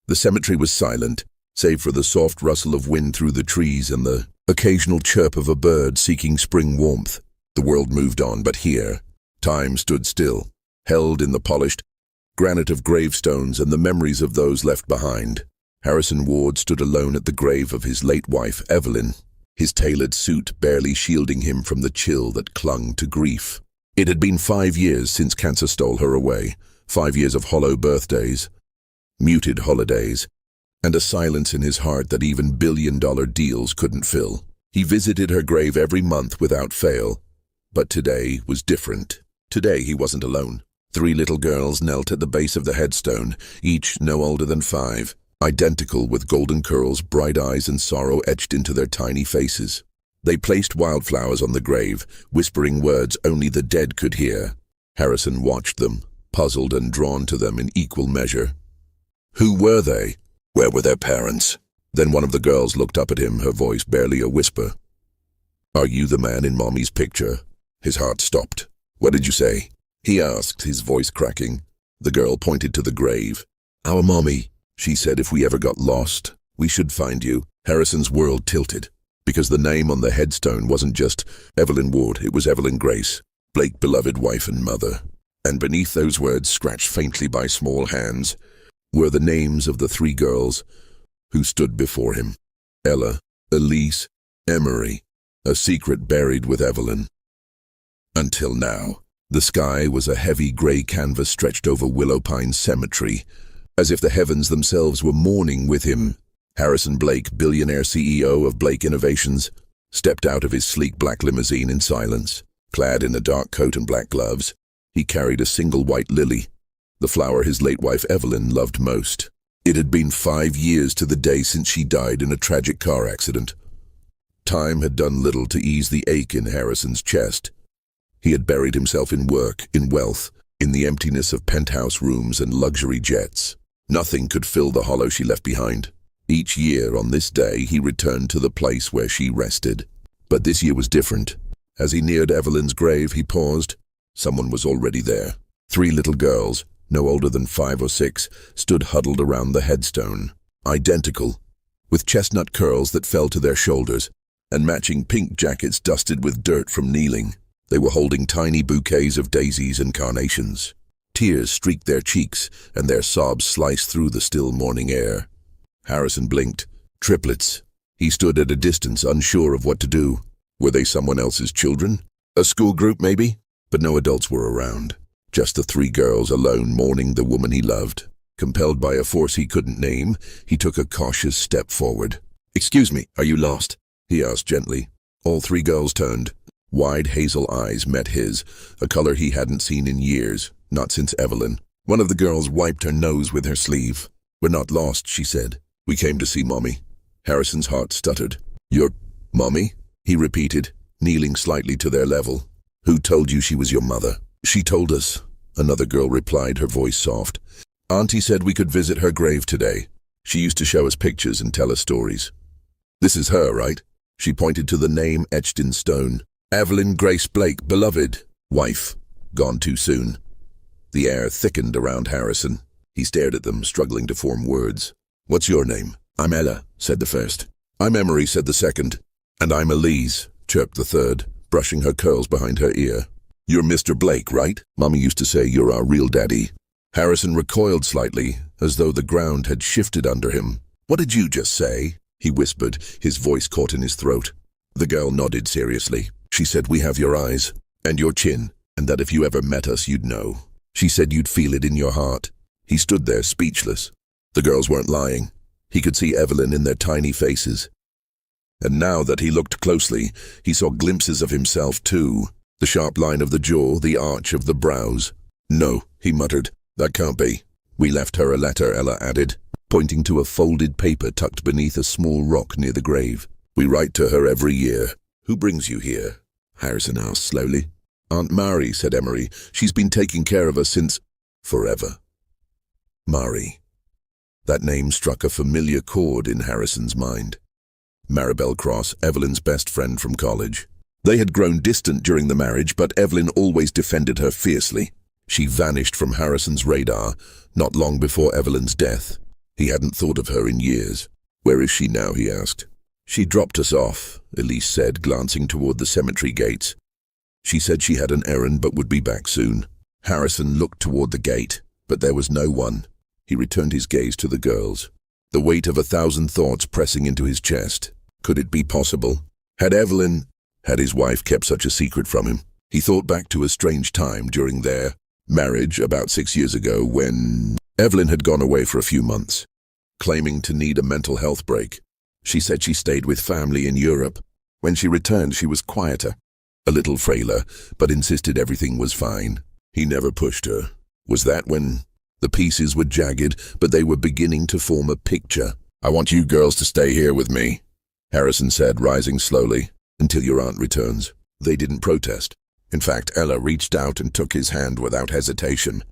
The cemetery was silent, save for the soft rustle of wind through the trees and the occasional chirp of a bird seeking spring warmth. The world moved on, but here, time stood still, held in the polished granite of gravestones and the memories of those left behind. Harrison Ward stood alone at the grave of his late wife, Evelyn, his tailored suit barely shielding him from the chill that clung to grief. It had been 5 years since cancer stole her away, 5 years of hollow birthdays, muted holidays, and a silence in his heart that even billion-dollar deals couldn't fill. He visited her grave every month without fail, but today was different. Today he wasn't alone. 3 little girls knelt at the base of the headstone, each no older than 5, identical with golden curls, bright eyes, and sorrow etched into their tiny faces. They placed wildflowers on the grave, whispering words only the dead could hear. Harrison watched them, puzzled and drawn to them in equal measure. Who were they? Where were their parents? Then one of the girls looked up at him, her voice barely a whisper. "Are you the man in Mommy's picture?" His heart stopped. "What did you say?" he asked, his voice cracking. The girl pointed to the grave. "Our Mommy. She said if we ever got lost, we should find you." Harrison's world tilted, because the name on the headstone wasn't just Evelyn Ward, it was Evelyn Grace, Blake's beloved wife and mother. And beneath those words, scratched faintly by small hands, were the names of the 3 girls who stood before him. Ella, Elise, Emery, a secret buried with Evelyn. Until now, the sky was a heavy grey canvas stretched over Willow Pine Cemetery, as if the heavens themselves were mourning with him. Harrison Blake, billionaire CEO of Blake Innovations, stepped out of his sleek black limousine in silence. Clad in a dark coat and black gloves, he carried a single white lily, the flower his late wife Evelyn loved most. It had been 5 years to the day since she died in a tragic car accident. Time had done little to ease the ache in Harrison's chest. He had buried himself in work, in wealth, in the emptiness of penthouse rooms and luxury jets. Nothing could fill the hollow she left behind. Each year on this day he returned to the place where she rested. But this year was different. As he neared Evelyn's grave, he paused. Someone was already there. 3 little girls, no older than 5 or 6, stood huddled around the headstone. Identical, with chestnut curls that fell to their shoulders, and matching pink jackets dusted with dirt from kneeling. They were holding tiny bouquets of daisies and carnations. Tears streaked their cheeks, and their sobs sliced through the still morning air. Harrison blinked. Triplets. He stood at a distance, unsure of what to do. Were they someone else's children? A school group, maybe? But no adults were around. Just the 3 girls alone mourning the woman he loved. Compelled by a force he couldn't name, he took a cautious step forward. "Excuse me, are you lost?" he asked gently. All 3 girls turned. Wide hazel eyes met his, a color he hadn't seen in years, not since Evelyn. One of the girls wiped her nose with her sleeve. "We're not lost," she said. "We came to see Mommy." Harrison's heart stuttered. "Your Mommy?" he repeated, kneeling slightly to their level. "Who told you she was your mother?" "She told us," another girl replied, her voice soft. "Auntie said we could visit her grave today. She used to show us pictures and tell us stories." "This is her, right?" She pointed to the name etched in stone. "Evelyn Grace Blake, beloved wife, gone too soon." The air thickened around Harrison. He stared at them, struggling to form words. "What's your name?" "I'm Ella," said the first. "I'm Emery," said the second. "And I'm Elise," chirped the third, brushing her curls behind her ear. "You're Mr. Blake, right? Mommy used to say you're our real daddy." Harrison recoiled slightly, as though the ground had shifted under him. "What did you just say?" he whispered, his voice caught in his throat. The girl nodded seriously. "She said we have your eyes, and your chin, and that if you ever met us, you'd know. She said you'd feel it in your heart." He stood there, speechless. The girls weren't lying. He could see Evelyn in their tiny faces. And now that he looked closely, he saw glimpses of himself too. The sharp line of the jaw, the arch of the brows. "No," he muttered. "That can't be." "We left her a letter," Ella added, pointing to a folded paper tucked beneath a small rock near the grave. "We write to her every year." "Who brings you here?" Harrison asked slowly. "Aunt Mary," said Emery. "She's been taking care of us since..." "Forever." Mari. That name struck a familiar chord in Harrison's mind. Maribel Cross, Evelyn's best friend from college. They had grown distant during the marriage, but Evelyn always defended her fiercely. She vanished from Harrison's radar not long before Evelyn's death. He hadn't thought of her in years. "Where is she now?" he asked. "She dropped us off," Elise said, glancing toward the cemetery gates. "She said she had an errand but would be back soon." Harrison looked toward the gate, but there was no one. He returned his gaze to the girls, the weight of 1,000 thoughts pressing into his chest. Could it be possible? Had his wife kept such a secret from him? He thought back to a strange time during their marriage about 6 years ago when Evelyn had gone away for a few months, claiming to need a mental health break. She said she stayed with family in Europe. When she returned, she was quieter, a little frailer, but insisted everything was fine. He never pushed her. Was that when the pieces were jagged, but they were beginning to form a picture? "I want you girls to stay here with me," Harrison said, rising slowly, "until your aunt returns." They didn't protest. In fact, Ella reached out and took his hand without hesitation.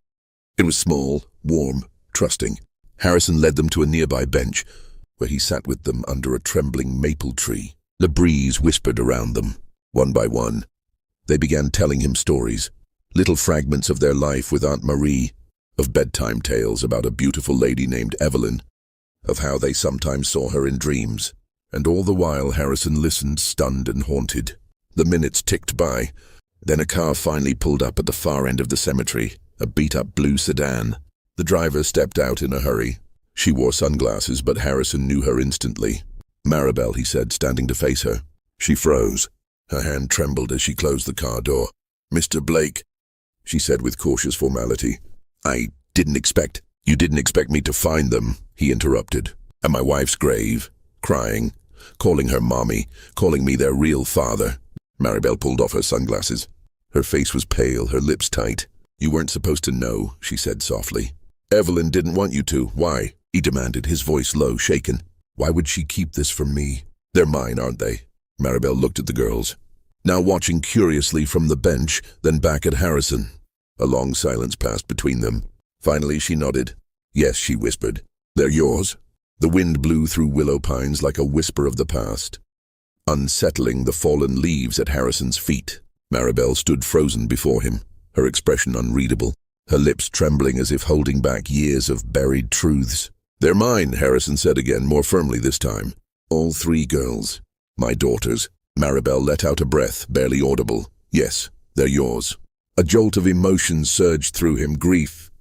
It was small, warm, trusting. Harrison led them to a nearby bench, where he sat with them under a trembling maple tree. The breeze whispered around them. One by one, they began telling him stories, little fragments of their life with Aunt Marie, of bedtime tales about a beautiful lady named Evelyn, of how they sometimes saw her in dreams. And all the while Harrison listened, stunned and haunted. The minutes ticked by. Then a car finally pulled up at the far end of the cemetery, a beat-up blue sedan. The driver stepped out in a hurry. She wore sunglasses, but Harrison knew her instantly. "Maribel," he said, standing to face her. She froze. Her hand trembled as she closed the car door. "Mr. Blake," she said with cautious formality. You didn't expect me to find them," he interrupted. "At my wife's grave, crying, calling her mommy, calling me their real father." Maribel pulled off her sunglasses. Her face was pale, her lips tight. "You weren't supposed to know," she said softly. "Evelyn didn't want you to. Why?" he demanded, his voice low, shaken. "Why would she keep this from me? They're mine, aren't they?" Maribel looked at the girls, now watching curiously from the bench, then back at Harrison. A long silence passed between them. Finally she nodded. "Yes," she whispered. "They're yours." The wind blew through willow pines like a whisper of the past, unsettling the fallen leaves at Harrison's feet. Maribel stood frozen before him, her expression unreadable, her lips trembling as if holding back years of buried truths. "They're mine," Harrison said again, more firmly this time. "All 3 girls. My daughters." Maribel let out a breath, barely audible. "Yes, they're yours." A jolt of emotion surged through him, grief,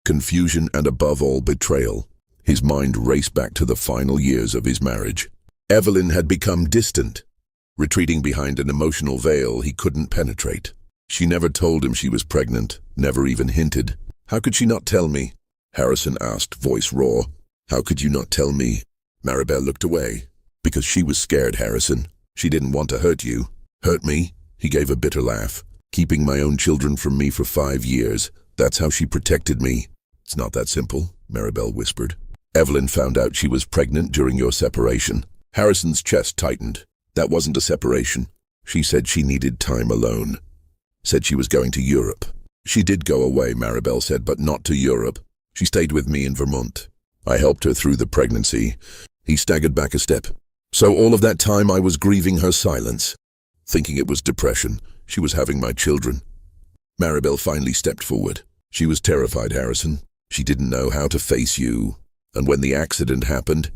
confusion, and above all, betrayal. His mind raced back to the final years of his marriage. Evelyn had become distant, retreating behind an emotional veil he couldn't penetrate. She never told him she was pregnant, never even hinted. "How could she not tell me?" Harrison asked, voice raw. "How could you not tell me?" Maribel looked away. "Because she was scared, Harrison. She didn't want to hurt you." "Hurt me?" He gave a bitter laugh. "Keeping my own children from me for 5 years. That's how she protected me." "It's not that simple," Maribel whispered. "Evelyn found out she was pregnant during your separation." Harrison's chest tightened. "That wasn't a separation. She said she needed time alone. Said she was going to Europe." "She did go away," Maribel said, "but not to Europe. She stayed with me in Vermont. I helped her through the pregnancy." He staggered back a step. "So all of that time I was grieving her silence, thinking it was depression. She was having my children." Maribel finally stepped forward. She was terrified, Harrison. She didn't know how to face you. And when the accident happened,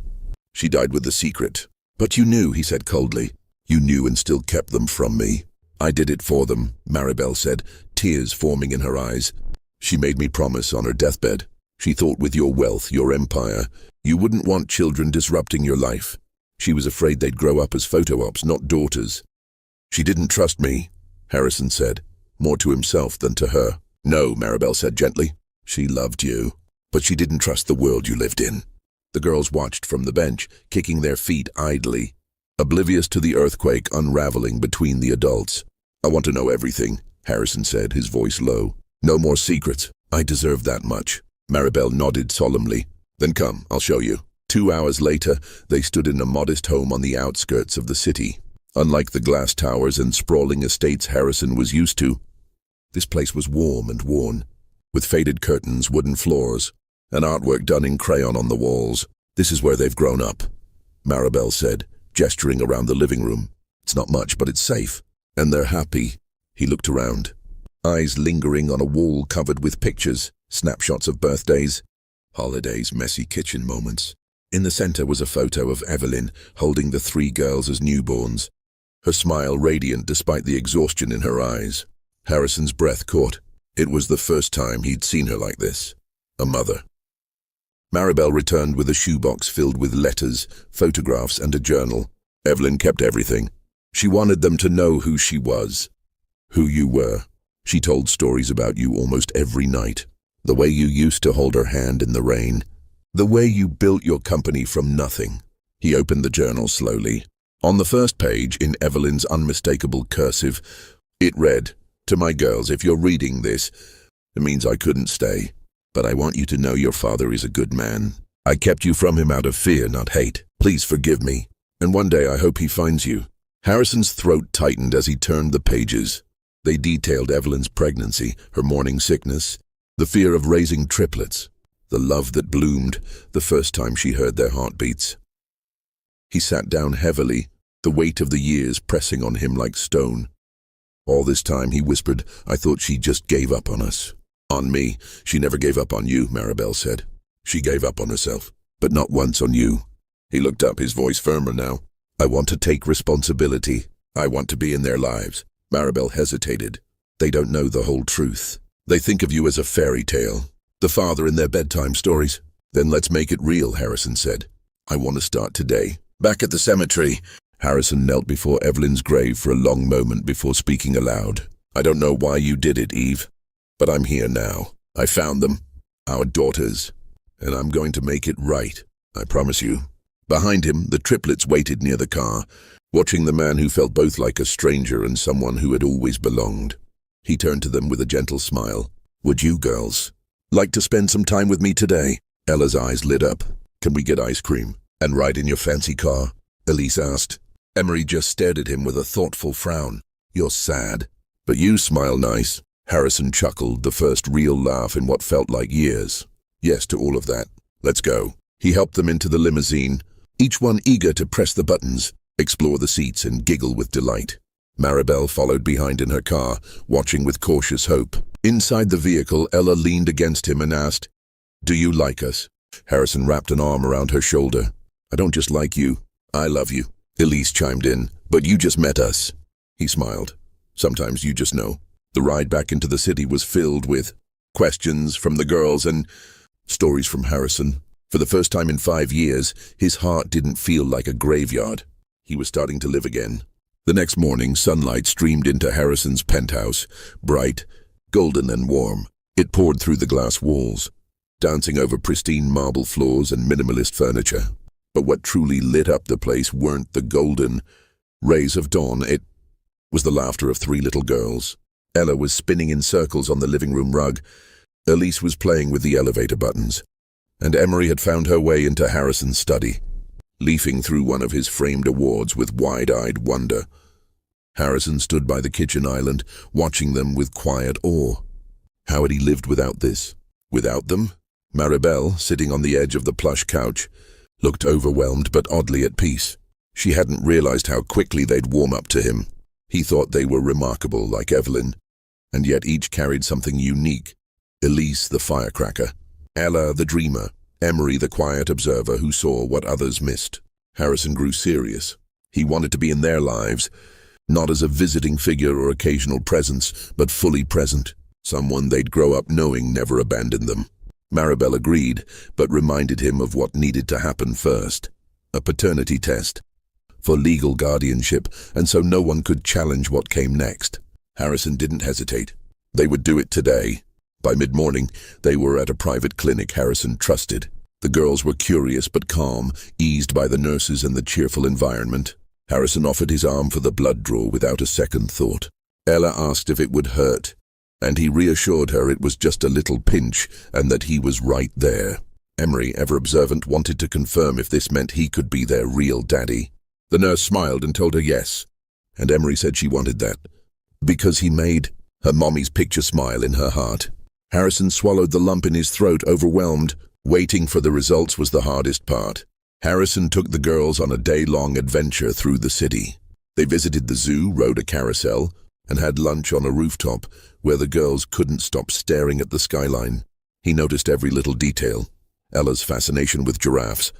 she died with the secret. "But you knew," he said coldly. "You knew and still kept them from me." "I did it for them," Maribel said, tears forming in her eyes. "She made me promise on her deathbed. She thought with your wealth, your empire, you wouldn't want children disrupting your life. She was afraid they'd grow up as photo ops, not daughters." "She didn't trust me," Harrison said, more to himself than to her. "No," Maribel said gently. "She loved you, but she didn't trust the world you lived in." The girls watched from the bench, kicking their feet idly, oblivious to the earthquake unraveling between the adults. "I want to know everything," Harrison said, his voice low. "No more secrets. I deserve that much." Maribel nodded solemnly. "Then come, I'll show you." 2 hours later, they stood in a modest home on the outskirts of the city. Unlike the glass towers and sprawling estates Harrison was used to, this place was warm and worn, with faded curtains, wooden floors, and artwork done in crayon on the walls. "This is where they've grown up," Maribel said, gesturing around the living room. "It's not much, but it's safe. And they're happy." He looked around, eyes lingering on a wall covered with pictures, snapshots of birthdays, Holidays, messy kitchen moments. In the center was a photo of Evelyn holding the three girls as newborns, her smile radiant despite the exhaustion in her eyes. Harrison's breath caught. It was the first time he'd seen her like this. A mother. Maribel returned with a shoebox filled with letters, photographs, and a journal. Evelyn kept everything. She wanted them to know who she was, who you were. She told stories about you almost every night. The way you used to hold her hand in the rain. The way you built your company from nothing. He opened the journal slowly. On the first page, in Evelyn's unmistakable cursive, it read, "To my girls, if you're reading this, it means I couldn't stay. But I want you to know your father is a good man. I kept you from him out of fear, not hate. Please forgive me. And one day I hope he finds you." Harrison's throat tightened as he turned the pages. They detailed Evelyn's pregnancy, her morning sickness, the fear of raising triplets, the love that bloomed the first time she heard their heartbeats. He sat down heavily, the weight of the years pressing on him like stone. All this time, he whispered, "I thought she just gave up on us." "On me. She never gave up on you," Maribel said. "She gave up on herself, but not once on you." He looked up, his voice firmer now. "I want to take responsibility. I want to be in their lives." Maribel hesitated. "They don't know the whole truth. They think of you as a fairy tale, the father in their bedtime stories." "Then let's make it real," Harrison said. "I want to start today." Back at the cemetery, Harrison knelt before Evelyn's grave for a long moment before speaking aloud. "I don't know why you did it, Eve, but I'm here now. I found them, our daughters, and I'm going to make it right. I promise you." Behind him, the triplets waited near the car, watching the man who felt both like a stranger and someone who had always belonged. He turned to them with a gentle smile. "Would you girls like to spend some time with me today?" Ella's eyes lit up. "Can we get ice cream and ride in your fancy car?" Elise asked. Emery just stared at him with a thoughtful frown. "You're sad, but you smile nice." Harrison chuckled, the first real laugh in what felt like years. "Yes to all of that. Let's go." He helped them into the limousine, each one eager to press the buttons, explore the seats, and giggle with delight. Maribel followed behind in her car, watching with cautious hope. Inside the vehicle, Ella leaned against him and asked, "Do you like us?" Harrison wrapped an arm around her shoulder. "I don't just like you, I love you." Elise chimed in, "But you just met us." He smiled. "Sometimes you just know." The ride back into the city was filled with questions from the girls and stories from Harrison. For the first time in 5 years, his heart didn't feel like a graveyard. He was starting to live again. The next morning, sunlight streamed into Harrison's penthouse, bright, golden and warm. It poured through the glass walls, dancing over pristine marble floors and minimalist furniture. But what truly lit up the place weren't the golden rays of dawn. It was the laughter of 3 little girls. Ella was spinning in circles on the living room rug. Elise was playing with the elevator buttons. And Emery had found her way into Harrison's study, leafing through one of his framed awards with wide-eyed wonder. Harrison stood by the kitchen island, watching them with quiet awe. How had he lived without this? Without them? Maribel, sitting on the edge of the plush couch, looked overwhelmed but oddly at peace. She hadn't realized how quickly they'd warm up to him. He thought they were remarkable, like Evelyn, and yet each carried something unique. Elise, the firecracker. Ella, the dreamer. Emery, the quiet observer who saw what others missed. Harrison grew serious. He wanted to be in their lives, not as a visiting figure or occasional presence, but fully present. Someone they'd grow up knowing never abandoned them. Maribel agreed, but reminded him of what needed to happen first. A paternity test for legal guardianship, and so no one could challenge what came next. Harrison didn't hesitate. They would do it today. By mid-morning, they were at a private clinic Harrison trusted. The girls were curious but calm, eased by the nurses and the cheerful environment. Harrison offered his arm for the blood draw without a second thought. Ella asked if it would hurt, and he reassured her it was just a little pinch and that he was right there. Emery, ever observant, wanted to confirm if this meant he could be their real daddy. The nurse smiled and told her yes, and Emery said she wanted that, because he made her mommy's picture smile in her heart. Harrison swallowed the lump in his throat, overwhelmed. Waiting for the results was the hardest part. Harrison took the girls on a day-long adventure through the city. They visited the zoo, rode a carousel, and had lunch on a rooftop where the girls couldn't stop staring at the skyline. He noticed every little detail. Ella's fascination with giraffes,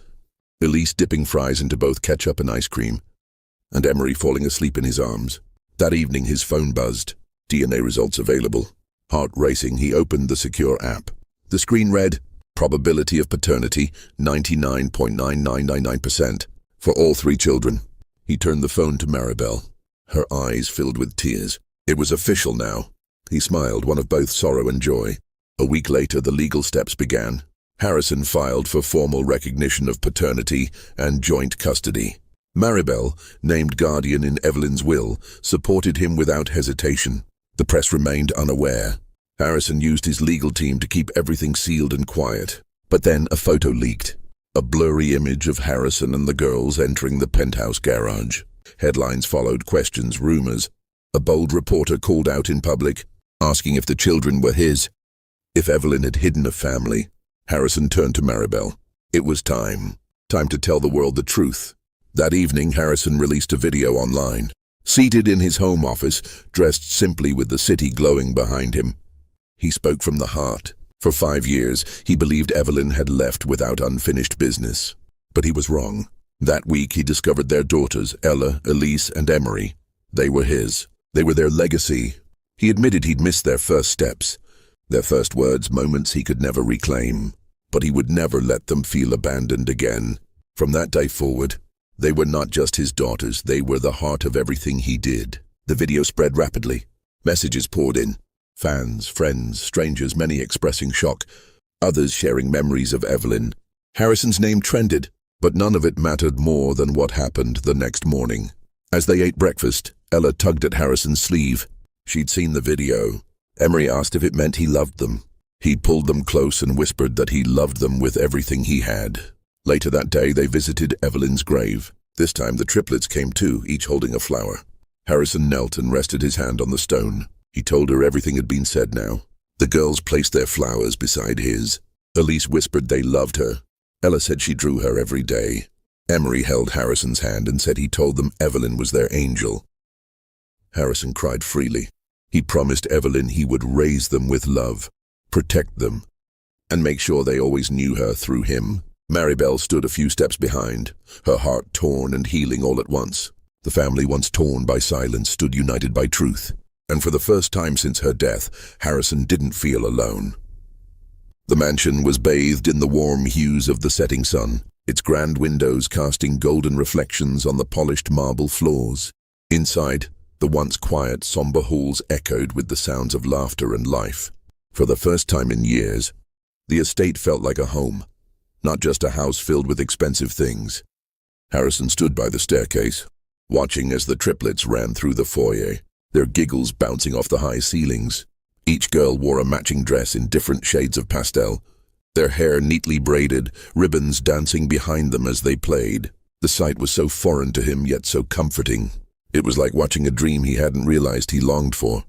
Elise dipping fries into both ketchup and ice cream, and Emery falling asleep in his arms. That evening his phone buzzed. DNA results available. Heart racing, he opened the secure app. The screen read, probability of paternity 99.9999% for all 3 children. He turned the phone to Maribel. Her eyes filled with tears. It was official now. He smiled, one of both sorrow and joy. A week later the legal steps began. Harrison filed for formal recognition of paternity and joint custody. Maribel, named guardian in Evelyn's will, supported him without hesitation. The press remained unaware. Harrison used his legal team to keep everything sealed and quiet. But then a photo leaked. A blurry image of Harrison and the girls entering the penthouse garage. Headlines followed, questions, rumors. A bold reporter called out in public, asking if the children were his. If Evelyn had hidden a family. Harrison turned to Maribel. It was time. Time to tell the world the truth. That evening, Harrison released a video online. Seated in his home office, dressed simply with the city glowing behind him. He spoke from the heart. For 5 years, he believed Evelyn had left without unfinished business. But he was wrong. That week, he discovered their daughters, Ella, Elise, and Emery. They were his. They were their legacy. He admitted he'd missed their first steps. Their first words, moments he could never reclaim. But he would never let them feel abandoned again. From that day forward, they were not just his daughters, they were the heart of everything he did. The video spread rapidly. Messages poured in. Fans, friends, strangers, many expressing shock, others sharing memories of Evelyn. Harrison's name trended, but none of it mattered more than what happened the next morning. As they ate breakfast, Ella tugged at Harrison's sleeve. She'd seen the video. Emery asked if it meant he loved them. He pulled them close and whispered that he loved them with everything he had. Later that day, they visited Evelyn's grave. This time the triplets came too, each holding a flower. Harrison knelt and rested his hand on the stone. He told her everything had been said now. The girls placed their flowers beside his. Elise whispered they loved her. Ella said she drew her every day. Emery held Harrison's hand and said he told them Evelyn was their angel. Harrison cried freely. He promised Evelyn he would raise them with love, protect them, and make sure they always knew her through him. Maribel stood a few steps behind, her heart torn and healing all at once. The family, once torn by silence, stood united by truth. And for the first time since her death, Harrison didn't feel alone. The mansion was bathed in the warm hues of the setting sun, its grand windows casting golden reflections on the polished marble floors. Inside, the once quiet, somber halls echoed with the sounds of laughter and life. For the first time in years, the estate felt like a home, not just a house filled with expensive things. Harrison stood by the staircase, watching as the triplets ran through the foyer, their giggles bouncing off the high ceilings. Each girl wore a matching dress in different shades of pastel, their hair neatly braided, ribbons dancing behind them as they played. The sight was so foreign to him, yet so comforting. It was like watching a dream he hadn't realized he longed for.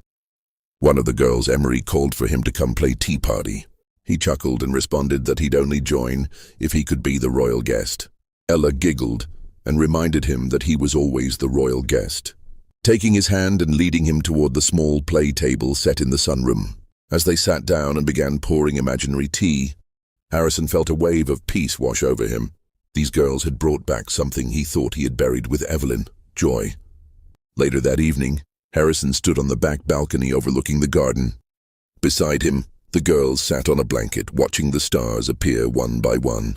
One of the girls, Emery, called for him to come play tea party. He chuckled and responded that he'd only join if he could be the royal guest. Ella giggled and reminded him that he was always the royal guest, taking his hand and leading him toward the small play table set in the sunroom. As they sat down and began pouring imaginary tea, Harrison felt a wave of peace wash over him. These girls had brought back something he thought he had buried with Evelyn: joy. Later that evening, Harrison stood on the back balcony overlooking the garden. Beside him, the girls sat on a blanket, watching the stars appear one by one.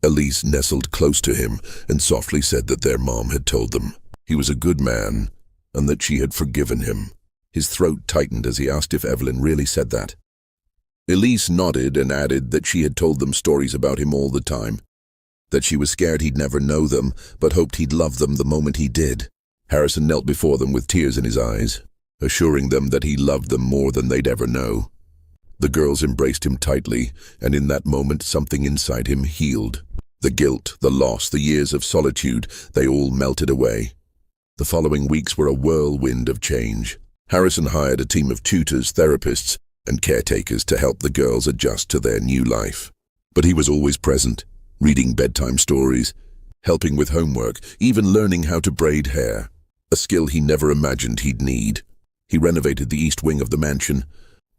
Elise nestled close to him and softly said that their mom had told them he was a good man and that she had forgiven him. His throat tightened as he asked if Evelyn really said that. Elise nodded and added that she had told them stories about him all the time, that she was scared he'd never know them, but hoped he'd love them the moment he did. Harrison knelt before them with tears in his eyes, assuring them that he loved them more than they'd ever know. The girls embraced him tightly, and in that moment something inside him healed. The guilt, the loss, the years of solitude, they all melted away. The following weeks were a whirlwind of change. Harrison hired a team of tutors, therapists, and caretakers to help the girls adjust to their new life. But he was always present, reading bedtime stories, helping with homework, even learning how to braid hair, a skill he never imagined he'd need. He renovated the east wing of the mansion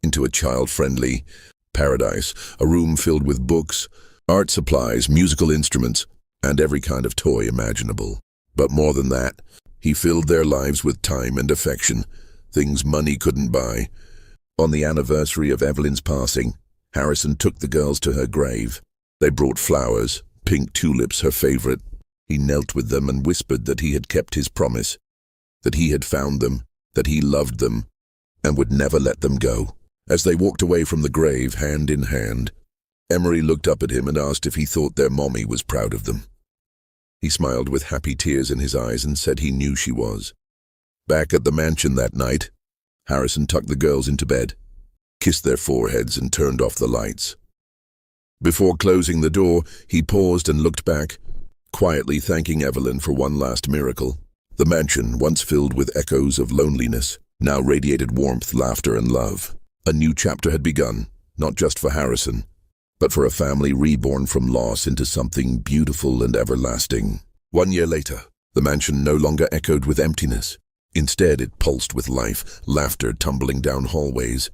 into a child-friendly paradise, a room filled with books, art supplies, musical instruments, and every kind of toy imaginable. But more than that, he filled their lives with time and affection, things money couldn't buy. On the anniversary of Evelyn's passing, Harrison took the girls to her grave. They brought flowers, pink tulips, her favorite. He knelt with them and whispered that he had kept his promise, that he had found them, that he loved them, and would never let them go. As they walked away from the grave, hand in hand, Emery looked up at him and asked if he thought their mommy was proud of them. He smiled with happy tears in his eyes and said he knew she was. Back at the mansion that night, Harrison tucked the girls into bed, kissed their foreheads and turned off the lights. Before closing the door, he paused and looked back, quietly thanking Evelyn for one last miracle. The mansion, once filled with echoes of loneliness, now radiated warmth, laughter, and love. A new chapter had begun, not just for Harrison, but for a family reborn from loss into something beautiful and everlasting. 1 year later, the mansion no longer echoed with emptiness. Instead, it pulsed with life, laughter tumbling down hallways,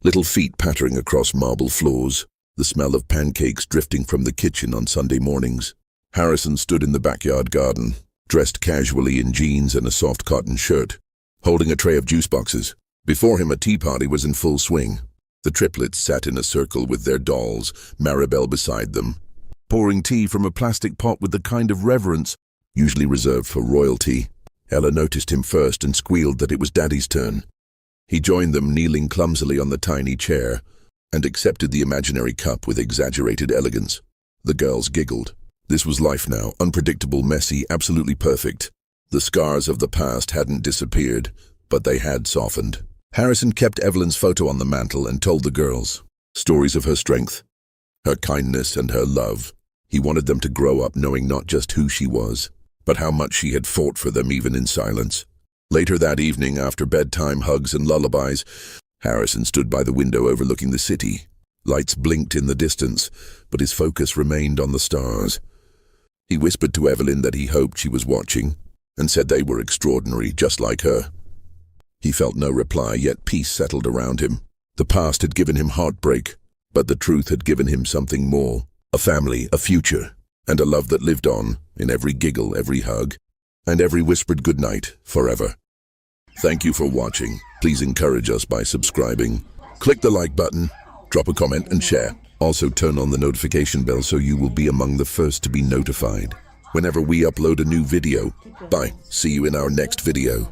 little feet pattering across marble floors, the smell of pancakes drifting from the kitchen on Sunday mornings. Harrison stood in the backyard garden, dressed casually in jeans and a soft cotton shirt, holding a tray of juice boxes. Before him, a tea party was in full swing. The triplets sat in a circle with their dolls, Maribel beside them, pouring tea from a plastic pot with the kind of reverence usually reserved for royalty. Ella noticed him first and squealed that it was Daddy's turn. He joined them, kneeling clumsily on the tiny chair, and accepted the imaginary cup with exaggerated elegance. The girls giggled. This was life now, unpredictable, messy, absolutely perfect. The scars of the past hadn't disappeared, but they had softened. Harrison kept Evelyn's photo on the mantel and told the girls stories of her strength, her kindness, and her love. He wanted them to grow up knowing not just who she was, but how much she had fought for them even in silence. Later that evening, after bedtime hugs and lullabies, Harrison stood by the window overlooking the city. Lights blinked in the distance, but his focus remained on the stars. He whispered to Evelyn that he hoped she was watching, and said they were extraordinary, just like her. He felt no reply, yet peace settled around him. The past had given him heartbreak, but the truth had given him something more. A family, a future, and a love that lived on, in every giggle, every hug, and every whispered goodnight, forever. Thank you for watching. Please encourage us by subscribing. Click the like button, drop a comment, and share. Also turn on the notification bell so you will be among the first to be notified whenever we upload a new video. Bye. See you in our next video.